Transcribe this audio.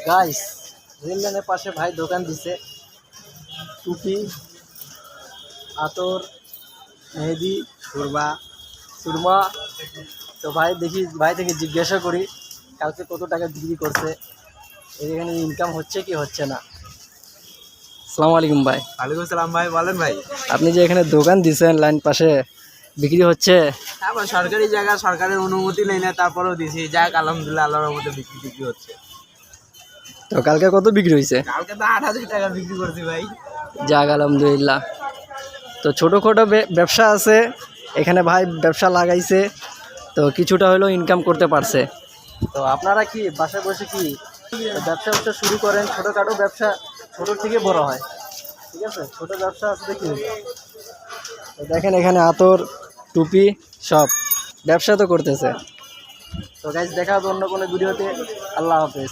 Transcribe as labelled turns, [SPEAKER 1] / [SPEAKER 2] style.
[SPEAKER 1] Guys, rail লাইনের পাশে ভাই দোকান দিছে, টুপি, আতর, মেহেদি, সুরমা। তো ভাই দেখি, ভাই থেকে জিজ্ঞাসা করি কালকে কত টাকা বিক্রি করছে, এখানে ইনকাম হচ্ছে কি হচ্ছে না। আসসালামু আলাইকুম ভাই।
[SPEAKER 2] ওয়ালাইকুম সালাম ভাই, বলেন ভাই।
[SPEAKER 1] আপনি যে এখানে দোকান দিছেন লাইন পাশে, বিক্রি হচ্ছে?
[SPEAKER 2] হ্যাঁ ভাই, সরকারি জায়গা, সরকারের অনুমতি নেই না, তারপরেও দিছি। যাক আলহামদুলিল্লাহ, আল্লাহর মধ্যে বিক্রি হচ্ছে।
[SPEAKER 1] তো কালকে কত বিক্রি হয়েছে?
[SPEAKER 2] কালকে তো 8,000 টাকা বিক্রি করছি ভাই।
[SPEAKER 1] যাক আলহামদুলিল্লাহ। তো ছোটোখাটো ব্যবসা আছে এখানে, ভাই ব্যবসা লাগাইছে, তো কিছুটা হলেও ইনকাম করতে পারছে। তো আপনারা কি বাসায় বসে কি ব্যবসা শুরু করেন? ছোটোখাটো ব্যবসা ছোটোর থেকে বড় হয়, ঠিক আছে? ছোটো ব্যবসা আছে দেখি, তো দেখেন এখানে আতর, টুপি সব ব্যবসা তো করতেছে। তো গাইজ, দেখা হবে অন্য কোনো ভিডিওতে। আল্লাহ হাফেজ।